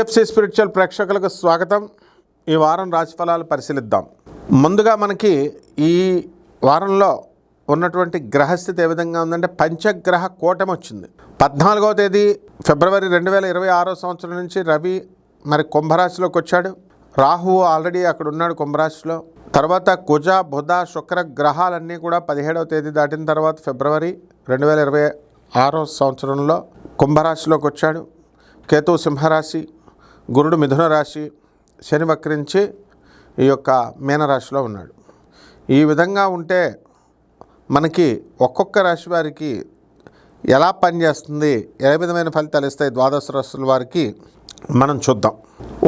TFC spiritual ప్రేక్షకులకు స్వాగతం. ఈ వారం రాశిఫలాలు పరిశీలిద్దాం. ముందుగా మనకి ఈ వారంలో ఉన్నటువంటి గ్రహస్థితి ఏ విధంగా ఉందంటే పంచగ్రహ కూటమి వచ్చింది. 14వ తేదీ ఫిబ్రవరి 2026 సంవత్సరం నుంచి రవి మరి కుంభరాశిలోకి వచ్చాడు. రాహువు ఆల్రెడీ అక్కడ ఉన్నాడు కుంభరాశిలో. తర్వాత కుజ బుధ శుక్ర గ్రహాలన్నీ కూడా 17వ తేదీ దాటిన తర్వాత ఫిబ్రవరి 2026 సంవత్సరంలో కుంభరాశిలోకి వచ్చాడు. కేతు సింహరాశి, గురుడు మిథున రాశి, శని వక్రించి ఈ యొక్క మీనరాశిలో ఉన్నాడు. ఈ విధంగా ఉంటే మనకి ఒక్కొక్క రాశి వారికి ఎలా పనిచేస్తుంది, ఏ విధమైన ఫలితాలు ఇస్తాయి ద్వాదశ రాశుల వారికి మనం చూద్దాం.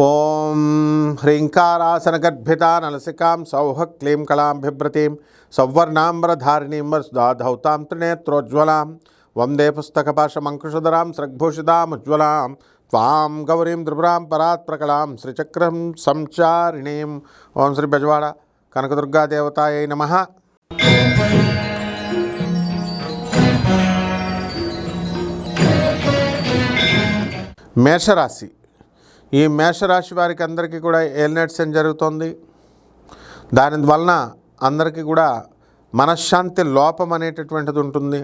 ఓం హ్రీంకారాసన గర్భిత నలసికాం సౌహ క్లీం కళాం బిభ్రతీం సౌవర్ణాంబరధారిణీం వసుధాధౌతాం త్రినేత్రోజ్వలాం వందే పుస్తకపాశమంకుశధరాం స్రగ్భూషితాం ఉజ్వలాం త్వాం గౌరీం త్రిపురాం పరాత్ ప్రకలాం శ్రీచక్రం సంచారిణీం. ఓం శ్రీ బెజవాడ కనకదుర్గాదేవతాయై నమః. మేషరాశి. ఈ మేషరాశి వారికి అందరికీ కూడా ఏలినాటి శని జరుగుతోంది. దాని వలన అందరికీ కూడా మనశ్శాంతి లోపం అనేటటువంటిది ఉంటుంది.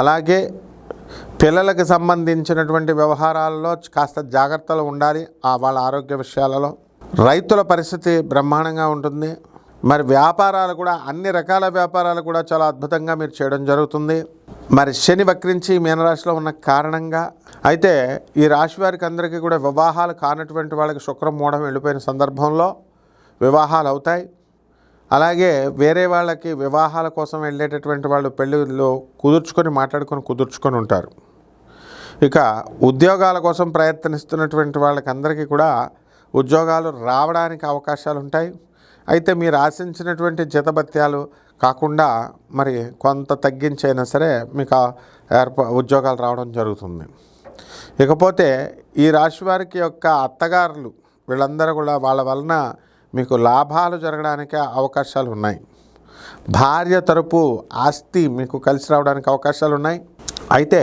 అలాగే పిల్లలకు సంబంధించినటువంటి వ్యవహారాల్లో కాస్త జాగ్రత్తలు ఉండాలి. వాళ్ళ ఆరోగ్య విషయాలలో రైతుల పరిస్థితి బ్రహ్మాండంగా ఉంటుంది. మరి వ్యాపారాలు కూడా అన్ని రకాల వ్యాపారాలు కూడా చాలా అద్భుతంగా మీరు చేయడం జరుగుతుంది. మరి శని వక్రించి మీనరాశిలో ఉన్న కారణంగా అయితే ఈ రాశి వారికి అందరికీ కూడా వివాహాలు కానటువంటి వాళ్ళకి శుక్రం మూఢం వెళ్ళిపోయిన సందర్భంలో వివాహాలు అవుతాయి. అలాగే వేరే వాళ్ళకి వివాహాల కోసం వెళ్ళేటటువంటి వాళ్ళు పెళ్ళిళ్ళు కుదుర్చుకొని ఉంటారు. ఇక ఉద్యోగాల కోసం ప్రయత్నిస్తున్నటువంటి వాళ్ళకి అందరికీ కూడా ఉద్యోగాలు రావడానికి అవకాశాలు ఉంటాయి. అయితే మీరు ఆశించినటువంటి జీతభత్యాలు కాకుండా మరి కొంత తగ్గించైనా సరే మీకు ఉద్యోగాలు రావడం జరుగుతుంది. ఇకపోతే ఈ రాశి వారికి యొక్క అత్తగారులు వీళ్ళందరూ కూడా వాళ్ళ వలన మీకు లాభాలు జరగడానికి అవకాశాలు ఉన్నాయి. భార్య తరపు ఆస్తి మీకు కలిసి రావడానికి అవకాశాలు ఉన్నాయి. అయితే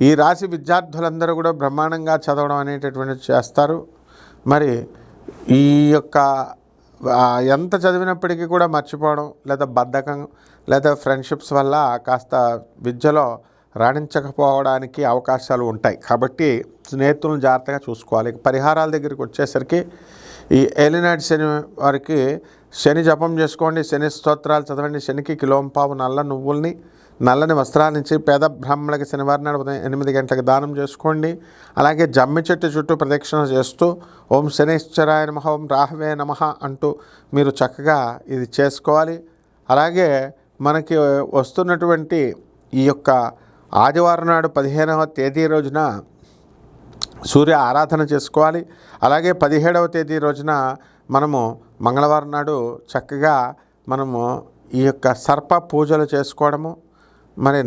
ఈ రాశి విద్యార్థులందరూ కూడా బ్రహ్మాండంగా చదవడం అనేటటువంటిది చేస్తారు. మరి ఈ యొక్క ఎంత చదివినప్పటికీ కూడా మర్చిపోవడం లేదా బద్ధకం లేదా ఫ్రెండ్షిప్స్ వల్ల కాస్త విద్యలో రాణించకపోవడానికి అవకాశాలు ఉంటాయి. కాబట్టి స్నేహితులను జాగ్రత్తగా చూసుకోవాలి. పరిహారాల దగ్గరికి వచ్చేసరికి ఈ ఏలినాటి శని వారికి శని జపం చేసుకోండి, శని స్తోత్రాలు చదవండి, శనికి కిలోంపావు నల్ల నువ్వుల్ని నల్లని వస్త్రాల నుంచి పేద బ్రాహ్మణులకి శనివారం నాడు ఉదయం 8 గంటలకు దానం చేసుకోండి. అలాగే జమ్మి చెట్టు చుట్టూ ప్రదక్షిణ చేస్తూ ఓం శనైశ్చరాయ నమః, ఓం రాహవే నమః అంటూ మీరు చక్కగా ఇది చేసుకోవాలి. అలాగే మనకి వస్తున్నటువంటి ఈ యొక్క ఆదివారం నాడు 15వ తేదీ రోజున సూర్య ఆరాధన చేసుకోవాలి. అలాగే 17వ తేదీ రోజున మనము మంగళవారం నాడు చక్కగా మనము ఈ యొక్క సర్ప పూజలు చేసుకోవడము, మరి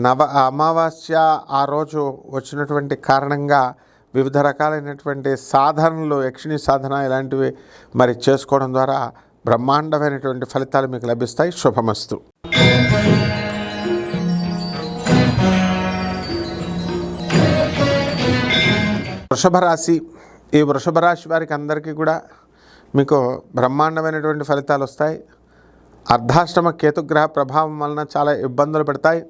అమావాస్య ఆ రోజు వచ్చినటువంటి కారణంగా వివిధ రకాలైనటువంటి సాధనలు, యక్షిణీ సాధన ఇలాంటివి మరి చేసుకోవడం ద్వారా బ్రహ్మాండమైనటువంటి ఫలితాలు మీకు లభిస్తాయి. శుభమస్తు. వృషభ రాశి. ఈ వృషభ రాశి వారికి అందరికీ కూడా మీకు బ్రహ్మాండమైనటువంటి ఫలితాలు వస్తాయి. అర్ధాష్టమ కేతుగ్రహ ప్రభావం వలన చాలా ఇబ్బందులు పెడతాయి.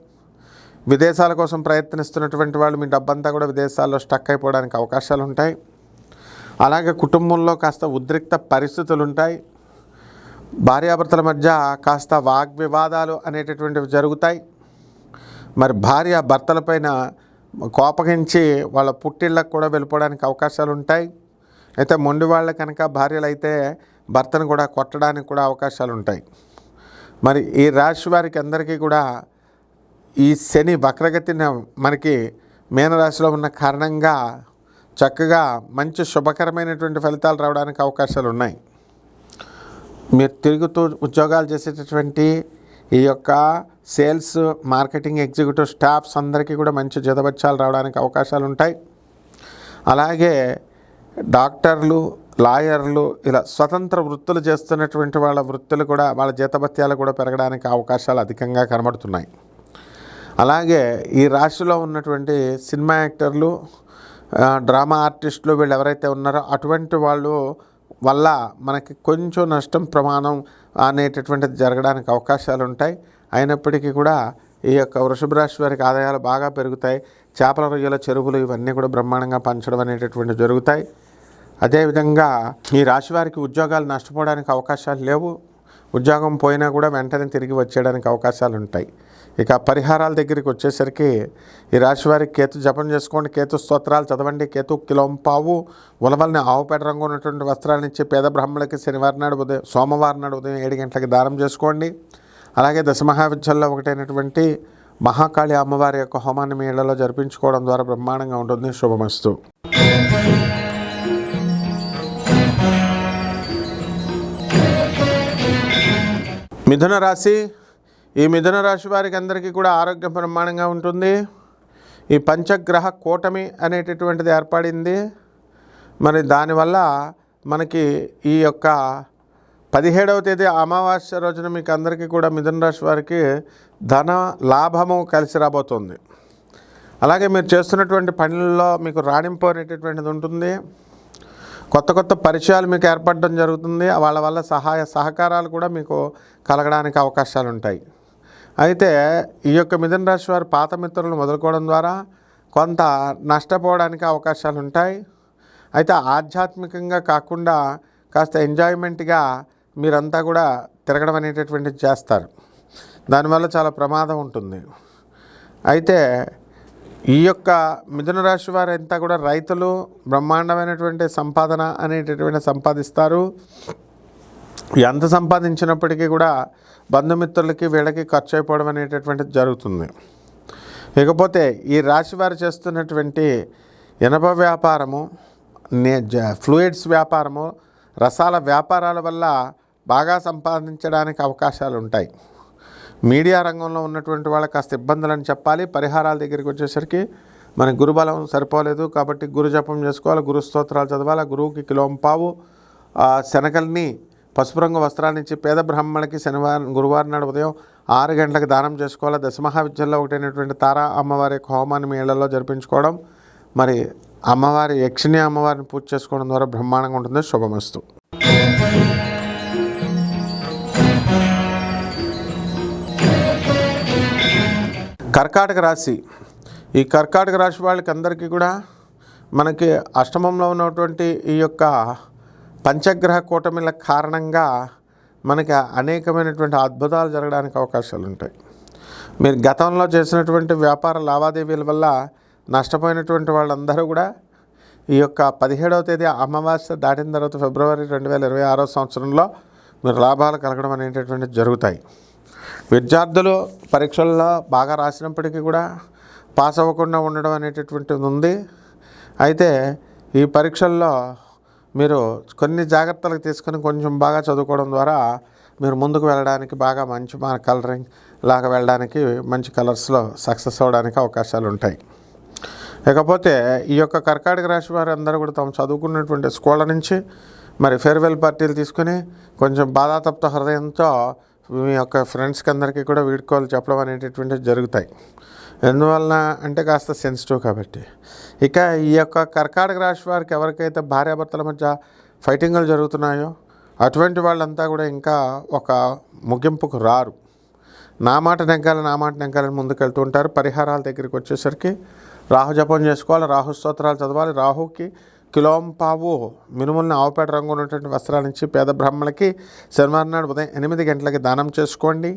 విదేశాల కోసం ప్రయత్నిస్తున్నటువంటి వాళ్ళు మీ డబ్బంతా కూడా విదేశాల్లో స్టక్ అయిపోవడానికి అవకాశాలు ఉంటాయి. అలాగే కుటుంబంలో కాస్త ఉద్రిక్త పరిస్థితులు ఉంటాయి. భార్యాభర్తల మధ్య కాస్త వాగ్వివాదాలు అనేటటువంటివి జరుగుతాయి. మరి భార్య భర్తలపైన కోపగించి వాళ్ళ పుట్టిళ్ళకు కూడా వెళ్ళిపోవడానికి అవకాశాలు ఉంటాయి. అయితే మొండి వాళ్ళ కనుక భార్యలు అయితే భర్తను కూడా కొట్టడానికి కూడా అవకాశాలు ఉంటాయి. మరి ఈ రాశి వారికి అందరికీ కూడా ఈ శని వక్రగతిన మనకి మీనరాశిలో ఉన్న కారణంగా చక్కగా మంచి శుభకరమైనటువంటి ఫలితాలు రావడానికి అవకాశాలు ఉన్నాయి. మీరు తిరుగుతూ ఉద్యోగాలు చేసేటటువంటి ఈ యొక్క సేల్స్, మార్కెటింగ్ ఎగ్జిక్యూటివ్ స్టాఫ్స్ అందరికీ కూడా మంచి జీతభత్యాలు రావడానికి అవకాశాలు ఉంటాయి. అలాగే డాక్టర్లు, లాయర్లు ఇలా స్వతంత్ర వృత్తులు చేస్తున్నటువంటి వాళ్ళ వృత్తులు కూడా వాళ్ళ జీతభత్యాలు కూడా పెరగడానికి అవకాశాలు అధికంగా కనబడుతున్నాయి. అలాగే ఈ రాశిలో ఉన్నటువంటి సినిమా యాక్టర్లు, డ్రామా ఆర్టిస్టులు వీళ్ళు ఎవరైతే ఉన్నారో అటువంటి వాళ్ళు వల్ల మనకి కొంచెం నష్టం ప్రమాణం అనేటటువంటిది జరగడానికి అవకాశాలు ఉంటాయి. అయినప్పటికీ కూడా ఈ యొక్క వృషభ రాశి వారికి ఆదాయాలు బాగా పెరుగుతాయి. చేపల రొయ్యల చెరువులు ఇవన్నీ కూడా బ్రహ్మాండంగా పంచడం అనేటటువంటివి జరుగుతాయి. అదేవిధంగా ఈ రాశి వారికి ఉద్యోగాలు నష్టపోవడానికి అవకాశాలు లేవు. ఉద్యోగం పోయినా కూడా వెంటనే తిరిగి వచ్చేయడానికి అవకాశాలు ఉంటాయి. ఇక పరిహారాల దగ్గరికి వచ్చేసరికి ఈ రాశి వారికి కేతు జపం చేసుకోండి, కేతు స్తోత్రాలు చదవండి, కేతు కిలోంపావు ఉలవల్ని ఆవుపేట రంగు ఉన్నటువంటి వస్త్రాలను ఇచ్చి పేద బ్రాహ్మణులకి సోమవారం నాడు ఉదయం 7 గంటలకి దానం చేసుకోండి. అలాగే దశమహావిద్యల్లో ఒకటైనటువంటి మహాకాళి అమ్మవారి యొక్క హోమాన్ని మీ ఇళ్లలో జరిపించుకోవడం ద్వారా బ్రహ్మాండంగా ఉంటుంది. శుభమస్తు. మిథున రాశి. ఈ మిథున రాశి వారికి అందరికీ కూడా ఆరోగ్యం బ్రహ్మాండంగా ఉంటుంది. ఈ పంచగ్రహ కూటమి అనేటటువంటిది ఏర్పడింది. మరి దానివల్ల మనకి ఈ యొక్క 17వ తేదీ అమావాస్య రోజున మీకు అందరికీ కూడా మిథున రాశి వారికి ధన లాభము కలిసి రాబోతుంది. అలాగే మీరు చేస్తున్నటువంటి పనుల్లో మీకు రాణింపు అనేటటువంటిది ఉంటుంది. కొత్త కొత్త పరిచయాలు మీకు ఏర్పడడం జరుగుతుంది. వాళ్ళ వల్ల సహాయ సహకారాలు కూడా మీకు కలగడానికి అవకాశాలు ఉంటాయి. అయితే ఈ యొక్క మిథున రాశి వారు పాత మిత్రులను వదులుకోవడం ద్వారా కొంత నష్టపోవడానికి అవకాశాలు ఉంటాయి. అయితే ఆధ్యాత్మికంగా కాకుండా కాస్త ఎంజాయ్మెంట్గా మీరంతా కూడా తిరగడం అనేటటువంటిది చేస్తారు. దానివల్ల చాలా ప్రమాదం ఉంటుంది. అయితే ఈ యొక్క మిథున రాశి వారంతా కూడా రైతులు బ్రహ్మాండమైనటువంటి సంపాదన అనేటటువంటి సంపాదిస్తారు. ఎంత సంపాదించినప్పటికీ కూడా బంధుమిత్రులకి వీళ్ళకి ఖర్చు అయిపోవడం అనేటటువంటిది జరుగుతుంది. ఇకపోతే ఈ రాశి వారు చేస్తున్నటువంటి ఇనప వ్యాపారము, ఫ్లూయిడ్స్ వ్యాపారము, రసాల వ్యాపారాల వల్ల బాగా సంపాదించడానికి అవకాశాలు ఉంటాయి. మీడియా రంగంలో ఉన్నటువంటి వాళ్ళకి కాస్త ఇబ్బందులని చెప్పాలి. పరిహారాల దగ్గరికి వచ్చేసరికి మనకి గురుబలం సరిపోలేదు కాబట్టి గురు జపం చేసుకోవాలి, గురు స్తోత్రాలు చదవాలి. గురువుకి కిలోంపావు శనగల్ని పసుపు రంగు వస్త్రాన్ని ఇచ్చి పేద బ్రాహ్మణులకి గురువారం నాడు ఉదయం 6 గంటలకు దానం చేసుకోవాలి. దశమహావిద్యల్లో ఒకటైనటువంటి తారా అమ్మవారి యొక్క హోమాన్ని మీ ఇళ్లలో జరిపించుకోవడం, మరి అమ్మవారి యక్షిణి అమ్మవారిని పూజ చేసుకోవడం ద్వారా బ్రహ్మాండంగా ఉంటుంది. శుభమస్తు. కర్కాటక రాశి. ఈ కర్కాటక రాశి వాళ్ళకి అందరికీ కూడా మనకి అష్టమంలో ఉన్నటువంటి ఈ యొక్క పంచగ్రహ కూటమిల కారణంగా మనకి అనేకమైనటువంటి అద్భుతాలు జరగడానికి అవకాశాలు ఉంటాయి. మీరు గతంలో చేసినటువంటి వ్యాపార లావాదేవీల వల్ల నష్టపోయినటువంటి వాళ్ళందరూ కూడా ఈ యొక్క 17వ తేదీ అమావాస్య దాటిన తర్వాత ఫిబ్రవరి 2026 సంవత్సరంలో మీరు లాభాలు కలగడం అనేటటువంటివి జరుగుతాయి. విద్యార్థులు పరీక్షల్లో బాగా రాసినప్పటికీ కూడా పాస్ అవ్వకుండా ఉండడం అనేటటువంటిది ఉంది. అయితే ఈ పరీక్షల్లో మీరు కొన్ని జాగ్రత్తలు తీసుకొని కొంచెం బాగా చదువుకోవడం ద్వారా మీరు ముందుకు వెళ్ళడానికి బాగా మంచి కలరింగ్ లాగా వెళ్ళడానికి మంచి కలర్స్లో సక్సెస్ అవ్వడానికి అవకాశాలు ఉంటాయి. ఇకపోతే ఈ యొక్క కర్కాటక రాశి వారు అందరూ కూడా తాము చదువుకున్నటువంటి స్కూళ్ళ నుంచి మరి ఫేర్వెల్ పార్టీలు తీసుకుని కొంచెం బాధాతప్త హృదయంతో మీ యొక్క ఫ్రెండ్స్కి అందరికీ కూడా వీడ్కోలు చెప్పడం అనేటటువంటివి జరుగుతాయి. ఎందువలన అంటే కాస్త సెన్సిటివ్ కాబట్టి. ఇక ఈ యొక్క కర్కాటక రాశి వారికి ఎవరికైతే భార్యాభర్తల మధ్య ఫైటింగ్లు జరుగుతున్నాయో అటువంటి వాళ్ళంతా కూడా ఇంకా ఒక ముగింపుకు రారు. నా మాట నెగ్గాలని ముందుకెళ్తూ ఉంటారు. పరిహారాల దగ్గరికి వచ్చేసరికి రాహు జపం చేసుకోవాలి, రాహు స్తోత్రాలు చదవాలి. రాహుకి కిలోంపావు మినుములను ఆవుపేట రంగు ఉన్నటువంటి వస్త్రాల నుంచి పేద బ్రాహ్మణులకి శనివారం నాడు ఉదయం 8 గంటలకి దానం చేసుకోండి.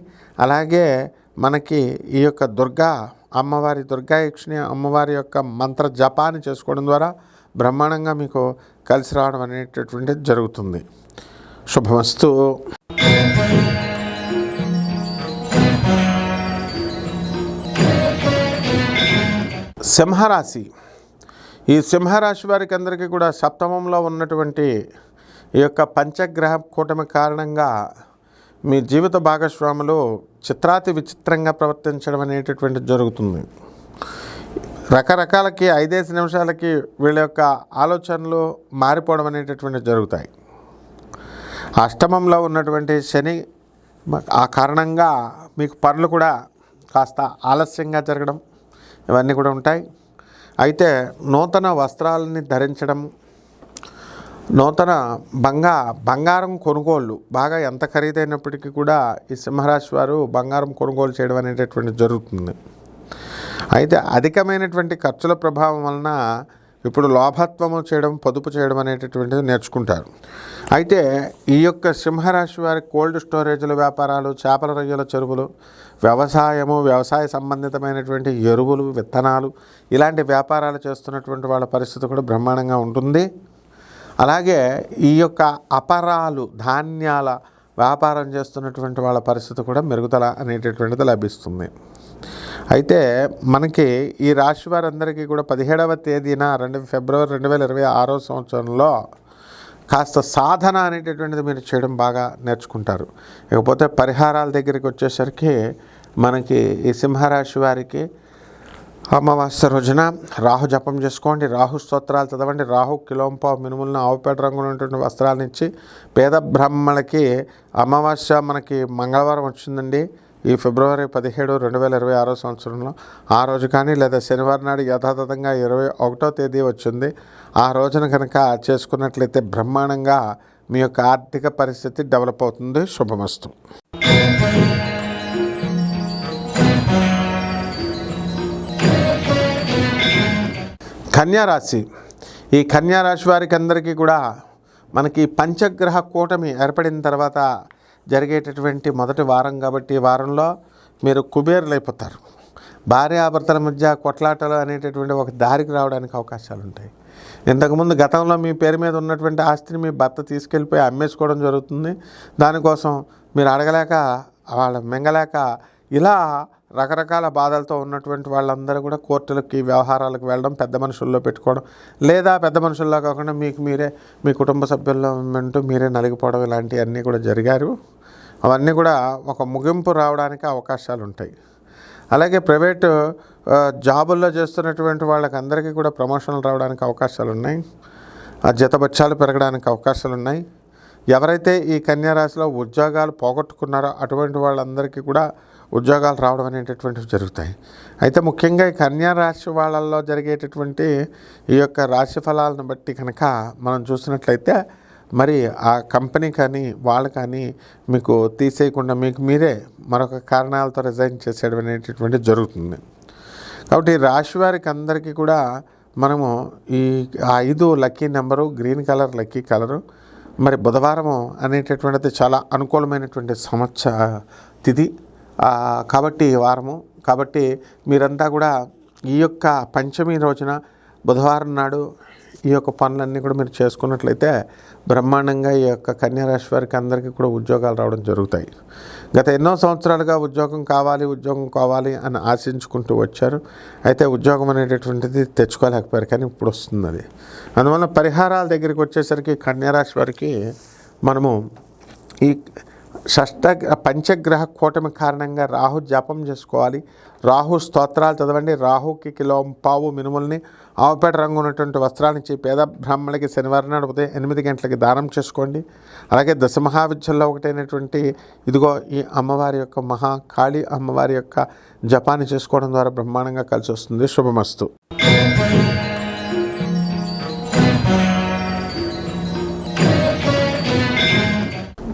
అలాగే మనకి ఈ యొక్క దుర్గా యక్షిణి అమ్మవారి యొక్క మంత్ర జపాన్ని చేసుకోవడం ద్వారా బ్రహ్మాండంగా మీకు కలిసి రావడం అనేటటువంటిది జరుగుతుంది. శుభమస్తు. సింహరాశి. ఈ సింహరాశి వారికి అందరికీ కూడా సప్తమంలో ఉన్నటువంటి ఈ యొక్క పంచగ్రహ కూటమి కారణంగా మీ జీవిత భాగస్వాములు చిత్రాతి విచిత్రంగా ప్రవర్తించడం అనేటటువంటిది జరుగుతుంది. రకరకాలకి 5 నిమిషాలకి వీళ్ళ యొక్క ఆలోచనలు మారిపోవడం అనేటటువంటివి జరుగుతాయి. అష్టమంలో ఉన్నటువంటి శని ఆ కారణంగా మీకు పనులు కూడా కాస్త ఆలస్యంగా జరగడం ఇవన్నీ కూడా ఉంటాయి. అయితే నూతన వస్త్రాలని ధరించడం, నూతన బంగారం కొనుగోళ్ళు బాగా ఎంత ఖరీదైనప్పటికీ కూడా ఈ సింహరాశి వారు బంగారం కొనుగోలు చేయడం అనేటటువంటి జరుగుతుంది. అయితే అధికమైనటువంటి ఖర్చుల ప్రభావం వలన ఇప్పుడు లోభత్వము చేయడం, పొదుపు చేయడం అనేటటువంటిది నేర్చుకుంటారు. అయితే ఈ యొక్క సింహరాశి వారి కోల్డ్ స్టోరేజ్ల వ్యాపారాలు, చేపల రొయ్యల చెరువులు, వ్యవసాయ సంబంధితమైనటువంటి ఎరువులు, విత్తనాలు ఇలాంటి వ్యాపారాలు చేస్తున్నటువంటి వాళ్ళ పరిస్థితి కూడా బ్రహ్మాండంగా ఉంటుంది. అలాగే ఈ యొక్క అపరాలు, ధాన్యాల వ్యాపారం చేస్తున్నటువంటి వాళ్ళ పరిస్థితి కూడా మెరుగుదల అనేటటువంటిది లభిస్తుంది. అయితే మనకి ఈ రాశి వారందరికీ కూడా 17వ తేదీన ఫిబ్రవరి 2026 సంవత్సరంలో కాస్త సాధన అనేటటువంటిది మీరు చేయడం బాగా నేర్చుకుంటారు. ఇకపోతే పరిహారాల దగ్గరికి వచ్చేసరికి మనకి ఈ సింహరాశి వారికి అమావాస్య రోజున రాహు జపం చేసుకోండి, రాహు స్తోత్రాలు చదవండి, రాహు కిలోంపావు మినుములను ఆవుపేట రంగులో ఉన్నటువంటి వస్త్రాలను ఇచ్చి పేద బ్రాహ్మణులకి అమావాస్య మనకి మంగళవారం వచ్చిందండి ఈ ఫిబ్రవరి 17, 2026 సంవత్సరంలో. ఆ రోజు కానీ లేదా శనివారం నాడు యథాతథంగా 21వ తేదీ వచ్చింది. ఆ రోజున కనుక చేసుకున్నట్లయితే బ్రహ్మాండంగా మీ యొక్క ఆర్థిక పరిస్థితి డెవలప్ అవుతుంది. శుభమస్తు. కన్యారాశి. ఈ కన్యారాశి వారికి అందరికీ కూడా మనకి పంచగ్రహ కూటమి ఏర్పడిన తర్వాత జరిగేటటువంటి మొదటి వారం కాబట్టి ఈ వారంలో మీరు కుబేరులు అయిపోతారు. భార్యాభర్తల మధ్య కొట్లాటలు అనేటటువంటి ఒక దారికి రావడానికి అవకాశాలు ఉంటాయి. ఇంతకుముందు గతంలో మీ పేరు మీద ఉన్నటువంటి ఆస్తిని మీ భర్త తీసుకెళ్ళిపోయి అమ్మేసుకోవడం జరుగుతుంది. దానికోసం మీరు అడగలేక వాళ్ళ మింగలేక ఇలా రకరకాల బాధలతో ఉన్నటువంటి వాళ్ళందరూ కూడా కోర్టులకి, వ్యవహారాలకు వెళ్ళడం, పెద్ద మనుషుల్లో పెట్టుకోవడం, లేదా పెద్ద మనుషుల్లో కాకుండా మీరే మీ కుటుంబ సభ్యుల్లో మీరే నలిగిపోవడం ఇలాంటివన్నీ కూడా జరిగారు. అవన్నీ కూడా ఒక ముగింపు రావడానికి అవకాశాలు ఉంటాయి. అలాగే ప్రైవేటు జాబుల్లో చేస్తున్నటువంటి వాళ్ళకి అందరికీ కూడా ప్రమోషన్లు రావడానికి అవకాశాలు ఉన్నాయి. జీతభత్యాలు పెరగడానికి అవకాశాలు ఉన్నాయి. ఎవరైతే ఈ కన్యారాశిలో ఉద్యోగాలు పోగొట్టుకున్నారో అటువంటి వాళ్ళందరికీ కూడా ఉద్యోగాలు రావడం అనేటటువంటివి జరుగుతాయి. అయితే ముఖ్యంగా ఈ కన్యారాశి వాళ్ళల్లో జరిగేటటువంటి ఈ యొక్క రాశి ఫలాలను బట్టి కనుక మనం చూసినట్లయితే మరి ఆ కంపెనీ కానీ వాళ్ళు కానీ మీకు తీసేయకుండా మీకు మీరే మరొక కారణాలతో రిజైన్ చేసేయడం అనేటటువంటిది జరుగుతుంది. కాబట్టి రాశి వారికి అందరికీ కూడా మనము ఈ 5 lucky number, green colour lucky colour, మరి బుధవారము అనేటటువంటిది చాలా అనుకూలమైనటువంటి తిథి కాబట్టి వారము. కాబట్టి మీరంతా కూడా ఈ యొక్క పంచమి రోజున బుధవారం నాడు ఈ యొక్క పనులన్నీ కూడా మీరు చేసుకున్నట్లయితే బ్రహ్మాండంగా ఈ యొక్క కన్యారాశి వారికి అందరికీ కూడా ఉద్యోగాలు రావడం జరుగుతాయి. గత ఎన్నో సంవత్సరాలుగా ఉద్యోగం కావాలి అని ఆశించుకుంటూ వచ్చారు. అయితే ఉద్యోగం అనేటటువంటిది తెచ్చుకోలేకపోయారు, కానీ ఇప్పుడు వస్తుంది అది. అందువల్ల పరిహారాల దగ్గరికి వచ్చేసరికి కన్యారాశి వారికి మనము ఈ పంచగ్రహ కూటమి కారణంగా రాహు జపం చేసుకోవాలి, రాహు స్తోత్రాలు చదవండి, రాహుకి కిలోంపావు మినుముల్ని ఆవుపేట రంగు ఉన్నటువంటి వస్త్రాన్నిచ్చి పేద బ్రాహ్మణులకి శనివారం నాడు ఉదయం 8 గంటలకి దానం చేసుకోండి. అలాగే దశమహావిద్యల్లో ఒకటైనటువంటి ఇదిగో ఈ అమ్మవారి యొక్క మహాకాళి అమ్మవారి యొక్క జపాన్ని చేసుకోవడం ద్వారా బ్రహ్మాండంగా కలిసి వస్తుంది. శుభమస్తు.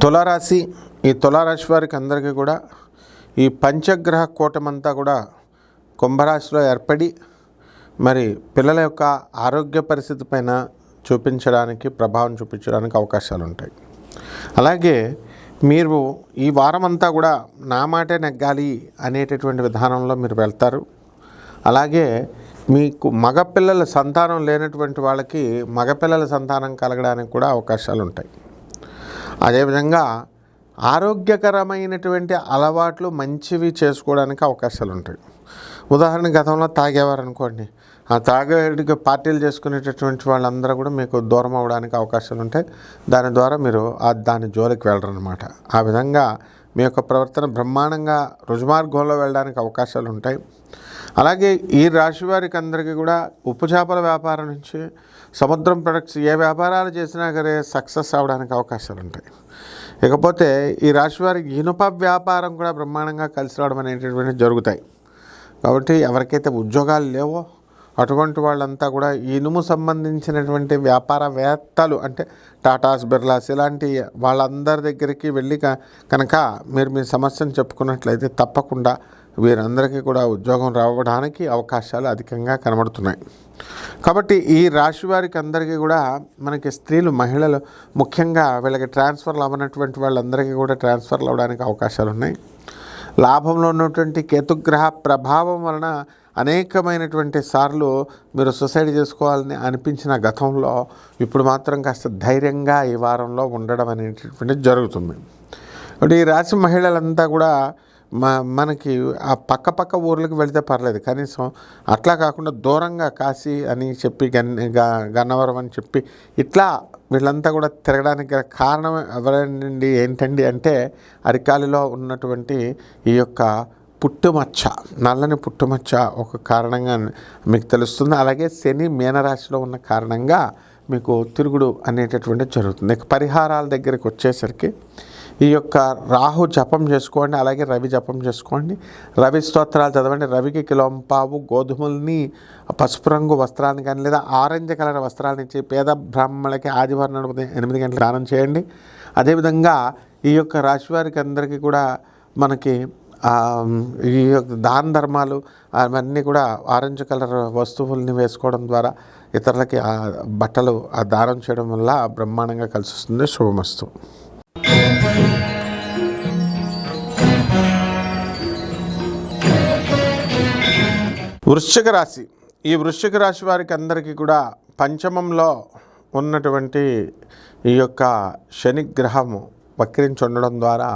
తులారాశి. ఈ తులారాశి వారికి అందరికీ కూడా ఈ పంచగ్రహ కూటమంతా కూడా కుంభరాశిలో ఏర్పడి మరి పిల్లల యొక్క ఆరోగ్య పరిస్థితి పైన ప్రభావం చూపించడానికి అవకాశాలు ఉంటాయి. అలాగే మీరు ఈ వారం అంతా కూడా నా మాటే నెగ్గాలి అనేటటువంటి విధానంలో మీరు వెళ్తారు. అలాగే మీకు మగపిల్లల సంతానం లేనటువంటి వాళ్ళకి మగపిల్లల సంతానం కలగడానికి కూడా అవకాశాలు ఉంటాయి. అదేవిధంగా ఆరోగ్యకరమైనటువంటి అలవాట్లు మంచివి చేసుకోవడానికి అవకాశాలు ఉంటాయి. ఉదాహరణ గతంలో తాగేవారు అనుకోండి, ఆ తాగేటికి పార్టీలు చేసుకునేటటువంటి వాళ్ళందరూ కూడా మీకు దూరం అవ్వడానికి అవకాశాలు ఉంటాయి. దాని ద్వారా మీరు దాని జోలికి వెళ్ళరన్నమాట. ఆ విధంగా మీ యొక్క ప్రవర్తన బ్రహ్మాండంగా రుజుమార్గంలో వెళ్ళడానికి అవకాశాలు ఉంటాయి. అలాగే ఈ రాశి వారికి అందరికీ కూడా ఉప్పు చేపల వ్యాపారం నుంచి సముద్రం ప్రొడక్ట్స్ ఏ వ్యాపారాలు చేసినా సరే సక్సెస్ అవ్వడానికి అవకాశాలు ఉంటాయి. ఇకపోతే ఈ రాశి వారికి ఇనుప వ్యాపారం కూడా బ్రహ్మాండంగా కలిసి రావడం అనేటటువంటివి జరుగుతాయి. కాబట్టి ఎవరికైతే ఉద్యోగాలు లేవో అటువంటి వాళ్ళంతా కూడా ఇనుము సంబంధించినటువంటి వ్యాపారవేత్తలు అంటే టాటాస్, బిర్లాస్ ఇలాంటి వాళ్ళందరి దగ్గరికి వెళ్ళి కనుక మీరు మీ సమస్యను చెప్పుకున్నట్లయితే తప్పకుండా వీరందరికీ కూడా ఉద్యోగం రావడానికి అవకాశాలు అధికంగా కనబడుతున్నాయి. కాబట్టి ఈ రాశి వారికి అందరికీ కూడా మనకి స్త్రీలు, మహిళలు ముఖ్యంగా వీళ్ళకి ట్రాన్స్ఫర్లు అవ్వనటువంటి వాళ్ళందరికీ కూడా ట్రాన్స్ఫర్లు అవ్వడానికి అవకాశాలు ఉన్నాయి. లాభంలో ఉన్నటువంటి కేతుగ్రహ ప్రభావం వలన అనేకమైనటువంటి సార్లు మీరు సూసైడ్ చేసుకోవాలని అనిపించిన గతంలో ఇప్పుడు మాత్రం కాస్త ధైర్యంగా ఈ వారంలో ఉండడం అనేటటువంటిది జరుగుతుంది. కాబట్టి ఈ రాశి మహిళలంతా కూడా మనకి ఆ పక్క ఊర్లకు వెళితే పర్లేదు, కనీసం అట్లా కాకుండా దూరంగా కాశీ అని చెప్పి గన్నవరం అని చెప్పి ఇట్లా వీళ్ళంతా కూడా తిరగడానికి గల కారణం ఎవరండి ఏంటండి అంటే అరికాలిలో ఉన్నటువంటి ఈ యొక్క పుట్టుమచ్చ, నల్లని పుట్టుమచ్చ ఒక కారణంగా మీకు తెలుస్తుంది. అలాగే శని మీనరాశిలో ఉన్న కారణంగా మీకు తిరుగుడు అనేటటువంటిది జరుగుతుంది. ఇక పరిహారాల దగ్గరికి వచ్చేసరికి ఈ యొక్క రాహు జపం చేసుకోండి, అలాగే రవి జపం చేసుకోండి, రవి స్తోత్రాలు చదవండి. రవికి కిలోంపావు గోధుమల్ని పసుపు రంగు వస్త్రాన్ని కానీ లేదా ఆరెంజ్ కలర్ వస్త్రాన్ని ఇచ్చి పేద బ్రాహ్మణులకి ఆదివారం 8 గంటలకు దానం చేయండి. అదేవిధంగా ఈ యొక్క రాశి వారికి అందరికీ కూడా మనకి ఈ యొక్క దాన ధర్మాలు అవన్నీ కూడా ఆరెంజ్ కలర్ వస్తువుల్ని వేసుకోవడం ద్వారా ఇతరులకి బట్టలు దానం చేయడం వల్ల బ్రహ్మాండంగా కలిసి వస్తుంది. శుభమస్తు. వృశ్చిక రాశి. ఈ వృశ్చిక రాశి వారికి అందరికీ కూడా పంచమంలో ఉన్నటువంటి ఈ యొక్క శనిగ్రహము వక్రించి ఉండడం ద్వారా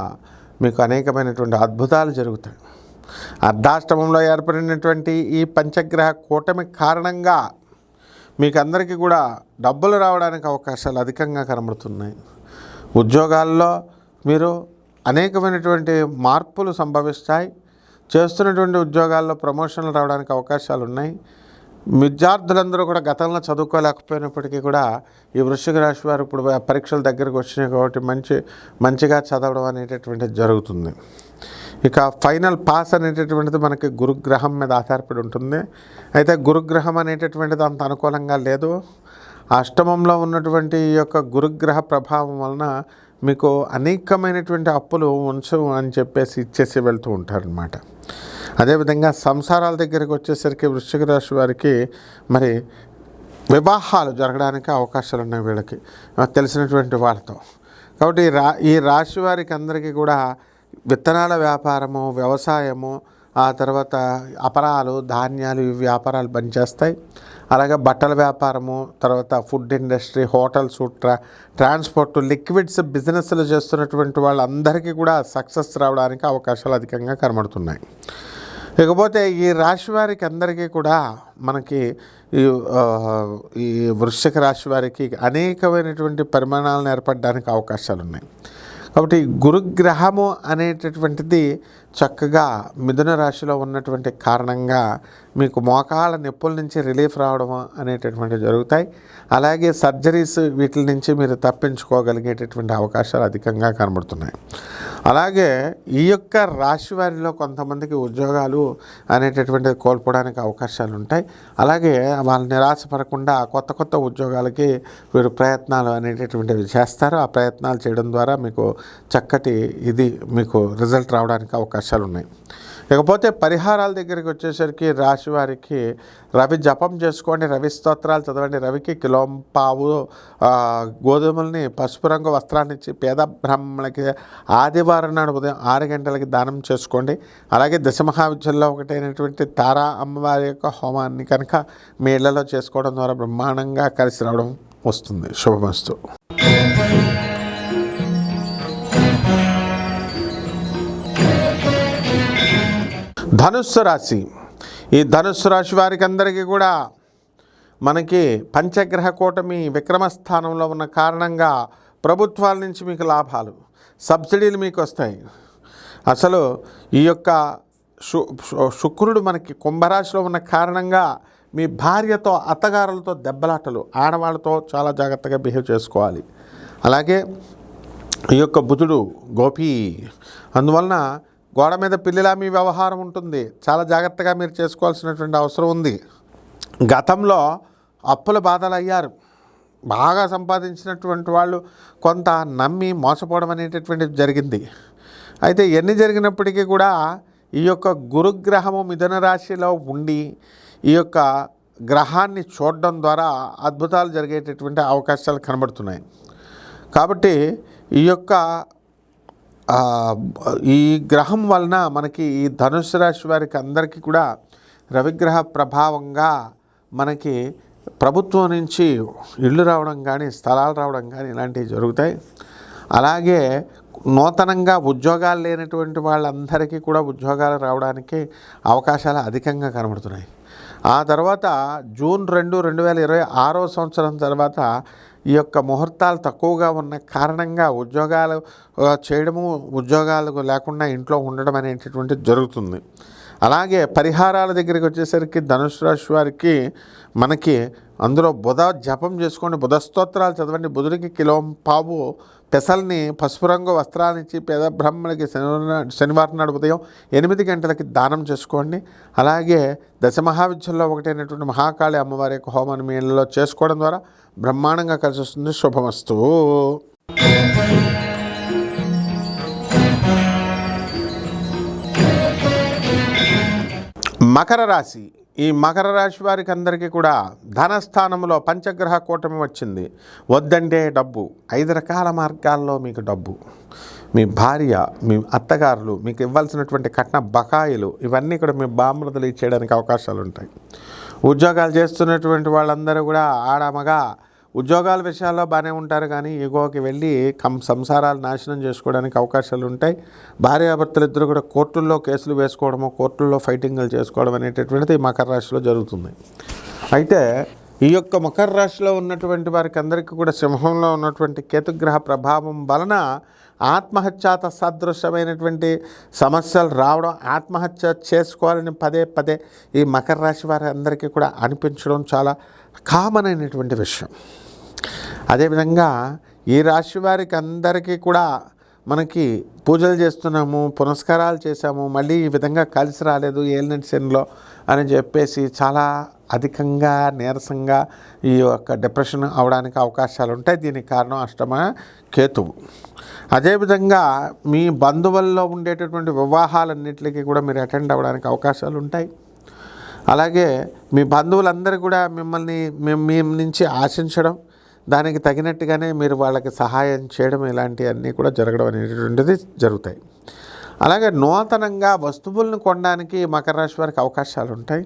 మీకు అనేకమైనటువంటి అద్భుతాలు జరుగుతాయి. అర్ధాష్టమంలో ఏర్పడినటువంటి ఈ పంచగ్రహ కూటమి కారణంగా మీకు అందరికీ కూడా డబ్బులు రావడానికి అవకాశాలు అధికంగా కనబడుతున్నాయి. ఉద్యోగాల్లో మీరు అనేకమైనటువంటి మార్పులు సంభవిస్తాయి. చేస్తున్నటువంటి ఉద్యోగాల్లో ప్రమోషన్లు రావడానికి అవకాశాలు ఉన్నాయి. విద్యార్థులందరూ కూడా గతంలో చదువుకోలేకపోయినప్పటికీ కూడా ఈ వృశ్చిక రాశి వారు ఇప్పుడు పరీక్షల దగ్గరకు వచ్చినాయి కాబట్టి మంచిగా చదవడం అనేటటువంటిది జరుగుతుంది. ఇక ఫైనల్ పాస్ అనేటటువంటిది మనకి గురుగ్రహం మీద ఆధారపడి ఉంటుంది. అయితే గురుగ్రహం అనేటటువంటిది అంత అనుకూలంగా లేదు. అష్టమంలో ఉన్నటువంటి ఈ యొక్క గురుగ్రహ ప్రభావం వలన మీకు అనేకమైనటువంటి అప్పులు ఉంచు అని చెప్పేసి ఇచ్చేసి వెళ్తూ ఉంటారనమాట. అదేవిధంగా సంసారాల దగ్గరికి వచ్చేసరికి వృశ్చిక రాశి వారికి మరి వివాహాలు జరగడానికి అవకాశాలు ఉన్నాయి వీళ్ళకి తెలిసినటువంటి వాళ్ళతో. కాబట్టి ఈ రాశి వారికి అందరికీ కూడా విత్తనాల వ్యాపారము, వ్యవసాయము, ఆ తర్వాత అపరాలు, ధాన్యాలు ఈ వ్యాపారాలు పనిచేస్తాయి. అలాగే బట్టల వ్యాపారము, తర్వాత food industry, hotels, transport, liquids బిజినెస్లు చేస్తున్నటువంటి వాళ్ళందరికీ కూడా సక్సెస్ రావడానికి అవకాశాలు అధికంగా కనబడుతున్నాయి. ఇకపోతే ఈ రాశి వారికి అందరికీ కూడా మనకి ఈ వృశ్చిక రాశి వారికి అనేకమైనటువంటి పరిమాణాలను ఏర్పడడానికి అవకాశాలు ఉన్నాయి. కాబట్టి గురుగ్రహము అనేటటువంటిది చక్కగా మిథున రాశిలో ఉన్నటువంటి కారణంగా మీకు మోకాళ్ళ నొప్పుల నుంచి రిలీఫ్ రావడం అనేటటువంటివి జరుగుతాయి. అలాగే సర్జరీస్ వీటి నుంచి మీరు తప్పించుకోగలిగేటటువంటి అవకాశాలు అధికంగా కనబడుతున్నాయి. అలాగే ఈ యొక్క రాశి వారిలో కొంతమందికి ఉద్యోగాలు అనేటటువంటిది కోల్పోవడానికి అవకాశాలు ఉంటాయి. అలాగే వాళ్ళు నిరాశపడకుండా కొత్త ఉద్యోగాలకి వీరు ప్రయత్నాలు అనేటటువంటివి చేస్తారు. ఆ ప్రయత్నాలు చేయడం ద్వారా మీకు చక్కటి మీకు రిజల్ట్ రావడానికి అవకాశాలు ఉన్నాయి. ఇకపోతే పరిహారాల దగ్గరికి వచ్చేసరికి రాశి వారికి రవి జపం చేసుకోండి, రవి స్తోత్రాలు చదవండి, రవికి కిలోంపావు గోధుమల్ని పసుపు రంగు వస్త్రాన్ని ఇచ్చి పేద బ్రాహ్మణులకి ఆదివారం నాడు ఉదయం 6 గంటలకి దానం చేసుకోండి. అలాగే దశమహావిద్యల్లో ఒకటైనటువంటి తారా అమ్మవారి యొక్క హోమాన్ని కనుక మీ ఇళ్లలో చేసుకోవడం ద్వారా బ్రహ్మాండంగా కలిసి రావడం వస్తుంది. శుభమస్తు. ధనుస్సు రాశి. ఈ ధనుస్సు రాశి వారికి అందరికీ కూడా మనకి పంచగ్రహ కూటమి విక్రమస్థానంలో ఉన్న కారణంగా ప్రభుత్వాల నుంచి మీకు లాభాలు, సబ్సిడీలు మీకు వస్తాయి. అసలు ఈ యొక్క శుక్రుడు మనకి కుంభరాశిలో ఉన్న కారణంగా మీ భార్యతో, అత్తగారులతో దెబ్బలాటలు, ఆడవాళ్ళతో చాలా జాగ్రత్తగా బిహేవ్ చేసుకోవాలి. అలాగే ఈ యొక్క బుధుడు గోపి, అందువలన గోడ మీద పిల్లిలా మీ వ్యవహారం ఉంటుంది. చాలా జాగ్రత్తగా మీరు చేసుకోవాల్సినటువంటి అవసరం ఉంది. గతంలో అప్పుల బాధలు అయ్యారు. బాగా సంపాదించినటువంటి వాళ్ళు కొంత నమ్మి మోసపోవడం అనేటటువంటిది జరిగింది. అయితే ఎన్ని జరిగినప్పటికీ కూడా ఈ యొక్క గురుగ్రహము మిథున రాశిలో ఉండి ఈ యొక్క గ్రహాన్ని చూడడం ద్వారా అద్భుతాలు జరిగేటటువంటి అవకాశాలు కనబడుతున్నాయి. కాబట్టి ఈ యొక్క ఈ గ్రహం వలన మనకి ఈ ధనుస్సు రాశి వారికి అందరికీ కూడా రవిగ్రహ ప్రభావంగా మనకి ప్రభుత్వం నుంచి ఇళ్ళు రావడం కానీ స్థలాలు రావడం కానీ ఇలాంటివి జరుగుతాయి. అలాగే నూతనంగా ఉద్యోగాలు లేనటువంటి వాళ్ళందరికీ కూడా ఉద్యోగాలు రావడానికి అవకాశాలు అధికంగా కనబడుతున్నాయి. ఆ తర్వాత జూన్ 2, 2026 సంవత్సరం తర్వాత ఈ యొక్క ముహూర్తాలు తక్కువగా ఉన్న కారణంగా ఉద్యోగాలు చేయడము, ఉద్యోగాలు లేకుండా ఇంట్లో ఉండడం అనేటటువంటిది జరుగుతుంది. అలాగే పరిహారాల దగ్గరికి వచ్చేసరికి ధనుసు రాశి వారికి మనకి అందులో బుధ జపం చేసుకోండి, బుధ స్తోత్రాలు చదవండి. బుధుడికి కిలోంపావు పెసల్ని పసుపు రంగు వస్త్రాన్నిచ్చి పేద బ్రాహ్మణులకి శనివారం నాడు ఉదయం 8 గంటలకి దానం చేసుకోండి. అలాగే దశమహావిద్యల్లో ఒకటైనటువంటి మహాకాళి అమ్మవారి యొక్క హోమాన్ని మీ ఇళ్ళలో చేసుకోవడం ద్వారా బ్రహ్మాండంగా కలిసి వస్తుంది. శుభమస్తు. మకర రాశి. ఈ మకర రాశి వారికి అందరికీ కూడా ధనస్థానంలో పంచగ్రహ కూటమి వచ్చింది. వద్దంటే డబ్బు, 5 రకాల మార్గాల్లో మీకు డబ్బు, మీ భార్య, మీ అత్తగారులు, మీకు ఇవ్వాల్సినటువంటి కట్న బకాయిలు ఇవన్నీ కూడా మీ బామృదులు ఇచ్చేయడానికి అవకాశాలు ఉంటాయి. ఉద్యోగాలు చేస్తున్నటువంటి వాళ్ళందరూ కూడా ఆడమగా ఉద్యోగాల విషయాల్లో బాగానే ఉంటారు, కానీ ఎగోకి వెళ్ళి సంసారాలు నాశనం చేసుకోవడానికి అవకాశాలు ఉంటాయి. భార్యాభర్తలు ఇద్దరు కూడా కోర్టుల్లో కేసులు వేసుకోవడము, కోర్టుల్లో ఫైటింగ్లు చేసుకోవడం అనేటటువంటిది ఈ మకర రాశిలో జరుగుతుంది. అయితే ఈ యొక్క మకర రాశిలో ఉన్నటువంటి వారికి అందరికీ కూడా సింహంలో ఉన్నటువంటి కేతుగ్రహ ప్రభావం వలన ఆత్మహత్యాత సదృశ్యమైనటువంటి సమస్యలు రావడం, ఆత్మహత్య చేసుకోవాలని పదే పదే ఈ మకర రాశి వారి అందరికీ కూడా అనిపించడం చాలా కామన్ అయినటువంటి విషయం. అదేవిధంగా ఈ రాశి వారికి అందరికీ కూడా మనకి పూజలు చేస్తున్నాము, పునస్కారాలు చేశాము, మళ్ళీ ఈ విధంగా కలిసి రాలేదు ఏలినాటి శనిలో అని చెప్పేసి చాలా అధికంగా నీరసంగా ఈ యొక్క డిప్రెషన్ అవడానికి అవకాశాలు ఉంటాయి. దీనికి కారణం అష్టమ కేతువు. అదేవిధంగా మీ బంధువుల్లో ఉండేటటువంటి వివాహాలన్నింటికి కూడా మీరు అటెండ్ అవ్వడానికి అవకాశాలు ఉంటాయి. అలాగే మీ బంధువులందరూ కూడా మిమ్మల్ని మీ నుంచి ఆశించడం, దానికి తగినట్టుగానే మీరు వాళ్ళకి సహాయం చేయడం, ఇలాంటివన్నీ కూడా జరగడం అనేటువంటిది జరుగుతాయి. అలాగే నూతనంగా వస్తువులను కొనడానికి మకర రాశి వారికి అవకాశాలు ఉంటాయి.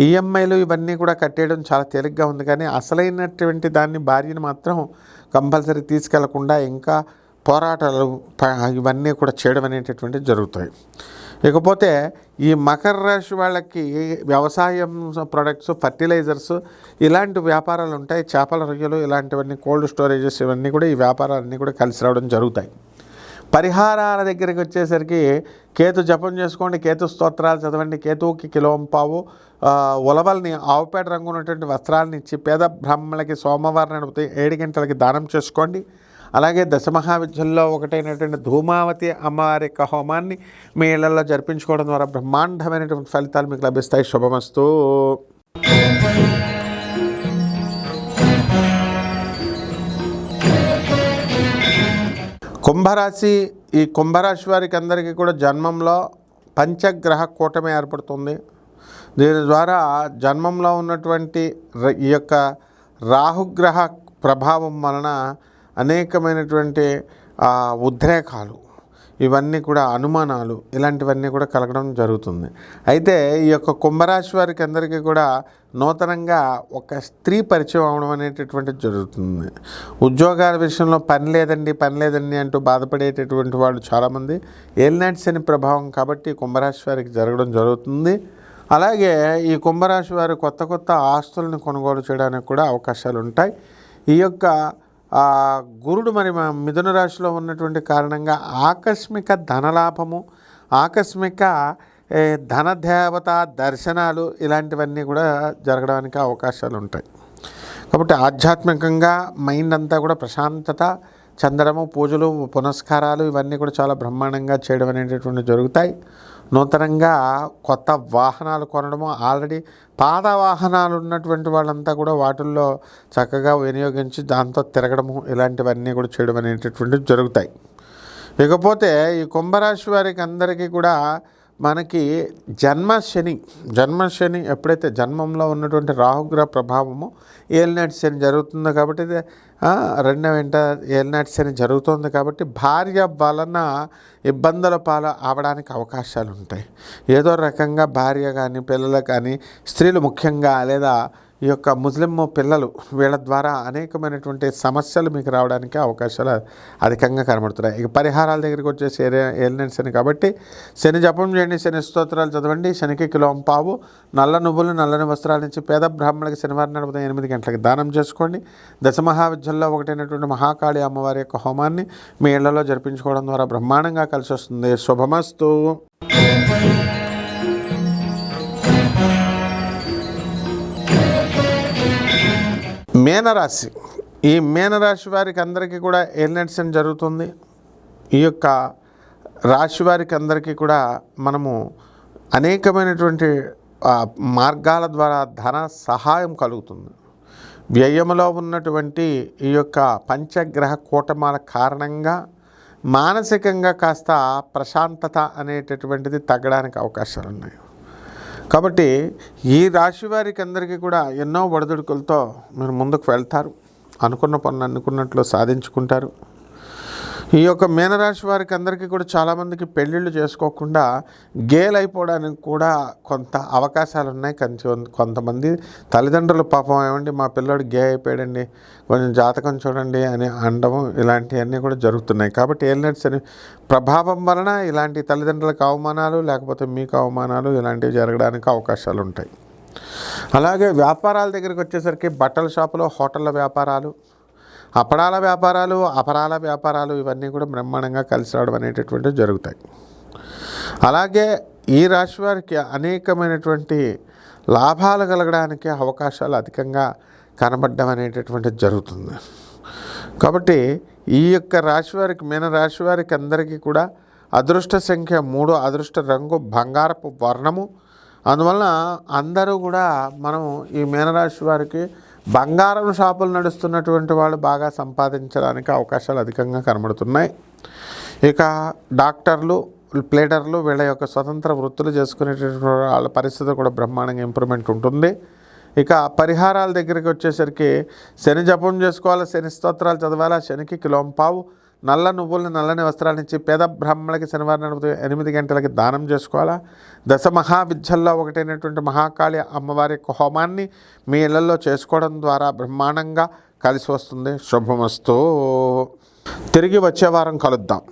ఈఎంఐలు ఇవన్నీ కూడా కట్టేయడం చాలా తేలిగ్గా ఉంది, కానీ అసలైనటువంటి దాన్ని భార్యను మాత్రం కంపల్సరీ తీసుకెళ్లకుండా ఇంకా పోరాటాలు ఇవన్నీ కూడా చేయడం అనేటటువంటివి జరుగుతాయి. ఇకపోతే ఈ మకర రాశి వాళ్ళకి వ్యవసాయం ప్రొడక్ట్స్, ఫర్టిలైజర్స్ ఇలాంటి వ్యాపారాలు ఉంటాయి. చేపల రొయ్యలు ఇలాంటివన్నీ, కోల్డ్ స్టోరేజెస్ ఇవన్నీ కూడా ఈ వ్యాపారాలన్నీ కూడా కలిసి రావడం జరుగుతాయి. పరిహారాల దగ్గరికి వచ్చేసరికి కేతు జపం చేసుకోండి, కేతు స్తోత్రాలు చదవండి. కేతువుకి కిలోంపావు ఉలవల్ని ఆవుపేట రంగు ఉన్నటువంటి వస్త్రాలను ఇచ్చి పేద బ్రాహ్మణులకి సోమవారం నాడు 7 గంటలకి దానం చేసుకోండి. అలాగే దశమహావిద్యల్లో ఒకటైనటువంటి ధూమావతి అమ్మవారి యొక్క హోమాన్ని మీ ఇళ్లలో జరిపించుకోవడం ద్వారా బ్రహ్మాండమైనటువంటి ఫలితాలు మీకు లభిస్తాయి. శుభమస్తు. కుంభరాశి. ఈ కుంభరాశి వారికి అందరికీ కూడా జన్మంలో పంచగ్రహ కూటమి ఏర్పడుతుంది. దీని ద్వారా జన్మంలో ఉన్నటువంటి ఈ యొక్క రాహుగ్రహ ప్రభావం వలన అనేకమైనటువంటి ఉద్రేకాలు, ఇవన్నీ కూడా అనుమానాలు, ఇలాంటివన్నీ కూడా కలగడం జరుగుతుంది. అయితే ఈ యొక్క కుంభరాశి వారికి అందరికీ కూడా నూతనంగా ఒక స్త్రీ పరిచయం అవడం అనేటటువంటిది జరుగుతుంది. ఉద్యోగాల విషయంలో పని లేదండి అంటూ బాధపడేటటువంటి వాళ్ళు చాలామంది ఏలినాటి శని ప్రభావం కాబట్టి కుంభరాశి వారికి జరగడం జరుగుతుంది. అలాగే ఈ కుంభరాశి వారు కొత్త ఆస్తులను కొనుగోలు చేయడానికి కూడా అవకాశాలు ఉంటాయి. ఈ యొక్క గురుడు మరి మిథున రాశిలో ఉన్నటువంటి కారణంగా ఆకస్మిక ధనలాభము, ఆకస్మిక ధనదేవత దర్శనాలు ఇలాంటివన్నీ కూడా జరగడానికి అవకాశాలు ఉంటాయి. కాబట్టి ఆధ్యాత్మికంగా మైండ్ అంతా కూడా ప్రశాంతత చెందడము, పూజలు పునస్కారాలు ఇవన్నీ కూడా చాలా బ్రహ్మాండంగా చేయడం అనేటటువంటి జరుగుతాయి. నూతనంగా కొత్త వాహనాలు కొనడము, ఆల్రెడీ పాత వాహనాలు ఉన్నటువంటి వాళ్ళంతా కూడా వాటిల్లో చక్కగా వినియోగించి దాంతో తిరగడము ఇలాంటివన్నీ కూడా చేయడం అనేటటువంటివి జరుగుతాయి. ఇకపోతే ఈ కుంభరాశి వారికి అందరికీ కూడా మనకి జన్మశని ఎప్పుడైతే జన్మంలో ఉన్నటువంటి రాహుగ్రహ ప్రభావము ఏలినాటి శని జరుగుతుందో కాబట్టి రెండవ వెంట ఏలినాటి శని జరుగుతుంది కాబట్టి భార్య వలన ఇబ్బందుల పాలు అవడానికి అవకాశాలు ఉంటాయి. ఏదో రకంగా భార్య కానీ పిల్లలు కానీ స్త్రీలు ముఖ్యంగా లేదా ఈ యొక్క ముస్లిం పిల్లలు వీళ్ళ ద్వారా అనేకమైనటువంటి సమస్యలు మీకు రావడానికి అవకాశాలు అధికంగా కనబడుతున్నాయి. ఇక పరిహారాల దగ్గరికి వచ్చేసి ఏలినాటి శని కాబట్టి శని జపం చేయండి, శని స్తోత్రాలు చదవండి, శనికి కిలోం పావు నల్ల నువ్వులు నల్లని వస్త్రాల నుంచి పేద బ్రాహ్మణులకి శనివారం నాడు ఉదయం 8 గంటలకు దానం చేసుకోండి. దశమహావిద్యల్లో ఒకటైనటువంటి మహాకాళి అమ్మవారి యొక్క హోమాన్ని మీ ఇళ్లలో జరిపించుకోవడం ద్వారా బ్రహ్మాండంగా కలిసి వస్తుంది. శుభమస్తు. మీనరాశి. ఈ మీనరాశి వారికి అందరికీ కూడా ఏలినాటి శని జరుగుతుంది. ఈ యొక్క రాశి వారికి అందరికీ కూడా మనము అనేకమైనటువంటి మార్గాల ద్వారా ధన సహాయం కలుగుతుంది. వ్యయములో ఉన్నటువంటి ఈ యొక్క పంచగ్రహ కూటమాల కారణంగా మానసికంగా కాస్త ప్రశాంతత అనేటటువంటిది తగ్గడానికి అవకాశాలు ఉన్నాయి. కాబట్టి ఈ రాశి వారికి అందరికీ కూడా ఎన్నో ఒడిదుడుకులతో మీరు ముందుకు వెళ్తారు, అనుకున్న పనులు అనుకున్నట్లు సాధించుకుంటారు. ఈ యొక్క మీనరాశి వారికి అందరికీ కూడా చాలామందికి పెళ్ళిళ్ళు చేసుకోకుండా గేల్ అయిపోవడానికి కూడా కొంత అవకాశాలు ఉన్నాయి. కొంతమంది తల్లిదండ్రులు పాపం ఏమండి మా పిల్లోడు గే అయిపోయాడండి, కొంచెం జాతకం చూడండి అని అనడం ఇలాంటివన్నీ కూడా జరుగుతున్నాయి. కాబట్టి ఏలినాటి శని ప్రభావం వలన ఇలాంటి తల్లిదండ్రులకు అవమానాలు లేకపోతే మీకు అవమానాలు ఇలాంటివి జరగడానికి అవకాశాలు ఉంటాయి. అలాగే వ్యాపారాల దగ్గరికి వచ్చేసరికి బట్టల షాపులో, హోటళ్ళ వ్యాపారాలు, అప్పడాల వ్యాపారాలు, అపరాల వ్యాపారాలు ఇవన్నీ కూడా బ్రహ్మాండంగా కలిసి రావడం అనేటటువంటివి జరుగుతాయి. అలాగే ఈ రాశి వారికి అనేకమైనటువంటి లాభాలు కలగడానికి అవకాశాలు అధికంగా కనబడడం అనేటటువంటిది జరుగుతుంది. కాబట్టి ఈ యొక్క రాశి వారికి మీనరాశి వారికి అందరికీ కూడా అదృష్ట సంఖ్య 3, అదృష్ట రంగు బంగారపు వర్ణము. అందువలన అందరూ కూడా మనం ఈ మీనరాశి వారికి బంగారం షాపులు నడుస్తున్నటువంటి వాళ్ళు బాగా సంపాదించడానికి అవకాశాలు అధికంగా కనబడుతున్నాయి. ఇక డాక్టర్లు, ప్లేడర్లు వీళ్ళ యొక్క స్వతంత్ర వృత్తులు చేసుకునేటటువంటి వాళ్ళ పరిస్థితి కూడా బ్రహ్మాండంగా ఇంప్రూవ్మెంట్ ఉంటుంది. ఇక పరిహారాల దగ్గరికి వచ్చేసరికి శని జపం చేసుకోవాలి, శని స్తోత్రాలు చదవాలి, శనికి కిలోం పావు నల్ల నువ్వులను నల్లని వస్త్రాల నుంచి పేద బ్రాహ్మణులకి శనివారం నాడు 8 గంటలకి దానం చేసుకోవాలా. దశమహావిద్యల్లో ఒకటైనటువంటి మహాకాళి అమ్మవారి హోమాన్ని మీ ఇళ్లలో చేసుకోవడం ద్వారా బ్రహ్మాండంగా కలిసి వస్తుంది. శుభమస్తు. తిరిగి వచ్చే వారం కలుద్దాం.